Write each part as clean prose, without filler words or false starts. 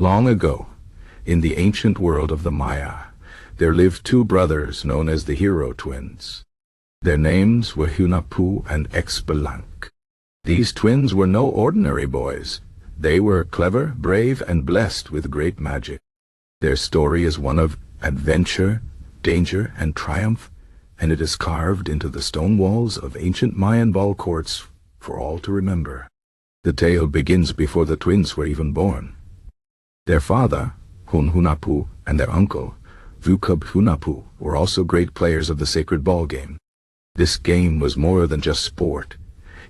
Long ago, in the ancient world of the Maya, there lived two brothers known as the Hero Twins. Their names were Hunahpu and Xbalanque. These twins were no ordinary boys. They were clever, brave, and blessed with great magic. Their story is one of adventure, danger, and triumph, and it is carved into the stone walls of ancient Mayan ball courts for all to remember. The tale begins before the twins were even born. Their father, Hun Hunahpu, and their uncle, Hun Hunahpu, were also great players of the sacred ball game. This game was more than just sport.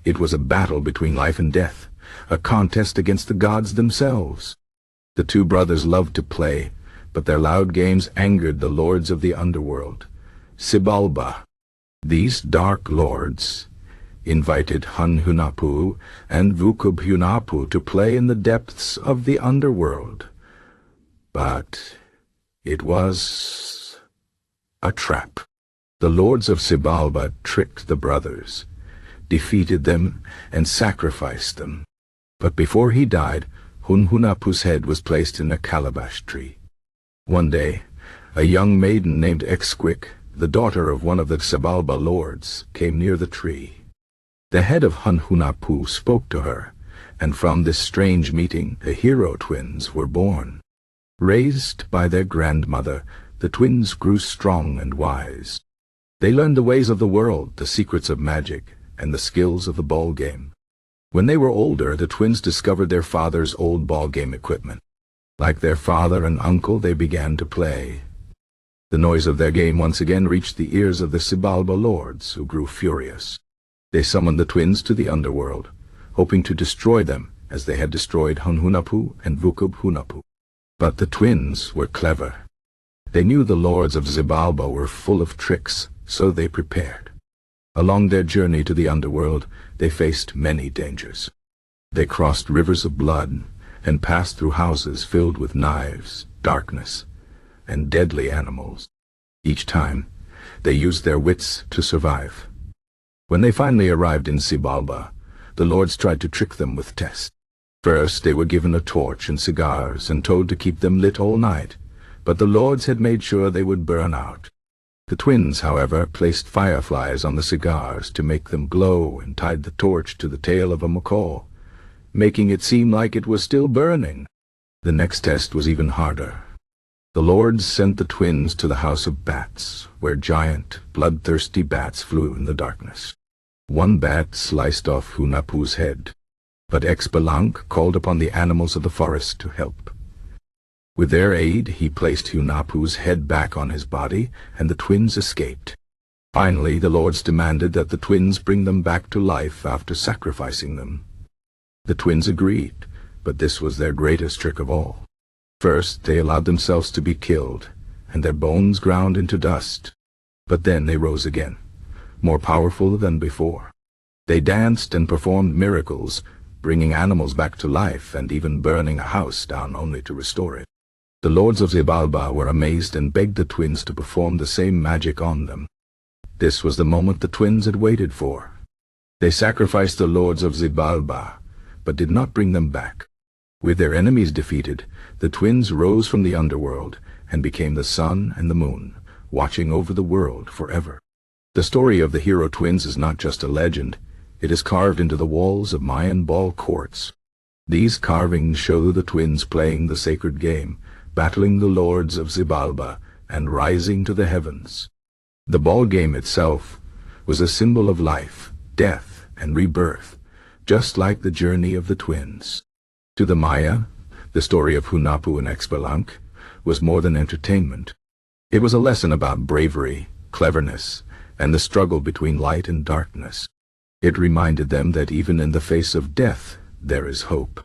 It was a battle between life and death, a contest against the gods themselves. The two brothers loved to play, but their loud games angered the lords of the underworld, Xbalanque. These dark lords invited Hun Hunahpu and Hun Hunahpu to play in the depths of the underworld. But it was a trap. The lords of Xbalanque tricked the brothers, defeated them, and sacrificed them. But before he died, Hun Hunahpu's head was placed in a calabash tree. One day, a young maiden named Xquic, the daughter of one of the Xbalanque lords, came near the tree. The head of Hun Hunahpu spoke to her, and from this strange meeting the Hero Twins were born. Raised by their grandmother, the twins grew strong and wise. They learned the ways of the world, the secrets of magic, and the skills of the ball game. When they were older, the twins discovered their father's old ball game equipment. Like their father and uncle, they began to play. The noise of their game once again reached the ears of the Xbalanque lords, who grew furious. They summoned the twins to the underworld, hoping to destroy them as they had destroyed Hun Hunahpu and Hun Hunahpu. But the twins were clever. They knew the lords of Xbalanque were full of tricks, so they prepared. Along their journey to the underworld, they faced many dangers. They crossed rivers of blood and passed through houses filled with knives, darkness, and deadly animals. Each time, they used their wits to survive. When they finally arrived in Xbalanque, the lords tried to trick them with tests. First, they were given a torch and cigars and told to keep them lit all night, but the lords had made sure they would burn out. The twins, however, placed fireflies on the cigars to make them glow and tied the torch to the tail of a macaw, making it seem like it was still burning. The next test was even harder. The lords sent the twins to the house of bats, where giant, bloodthirsty bats flew in the darkness. One bat sliced off Hunahpu's head, but Xbalanque called upon the animals of the forest to help. With their aid, he placed Hunahpu's head back on his body, and the twins escaped. Finally, the lords demanded that the twins bring them back to life after sacrificing them. The twins agreed, but this was their greatest trick of all. First, they allowed themselves to be killed, and their bones ground into dust. But then they rose again, more powerful than before. They danced and performed miracles, bringing animals back to life and even burning a house down only to restore it. The lords of Xbalanque were amazed and begged the twins to perform the same magic on them. This was the moment the twins had waited for. They sacrificed the lords of Xbalanque, but did not bring them back. With their enemies defeated, the twins rose from the underworld and became the sun and the moon, watching over the world forever. The story of the Hero Twins is not just a legend. It is carved into the walls of Mayan ball courts. These carvings show the twins playing the sacred game, battling the lords of Xbalanque, and rising to the heavens. The ball game itself was a symbol of life, death, and rebirth, just like the journey of the twins. To the Maya, the story of Hunahpu and Xbalanque was more than entertainment. It was a lesson about bravery, cleverness, and the struggle between light and darkness. It reminded them that even in the face of death, there is hope.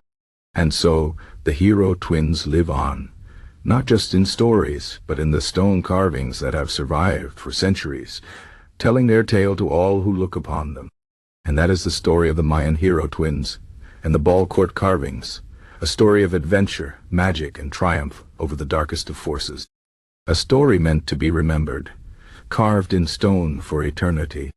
And so, the Hero Twins live on, not just in stories, but in the stone carvings that have survived for centuries, telling their tale to all who look upon them. And that is the story of the Mayan Hero Twins and the ball court carvings, a story of adventure, magic, and triumph over the darkest of forces. A story meant to be remembered, carved in stone for eternity.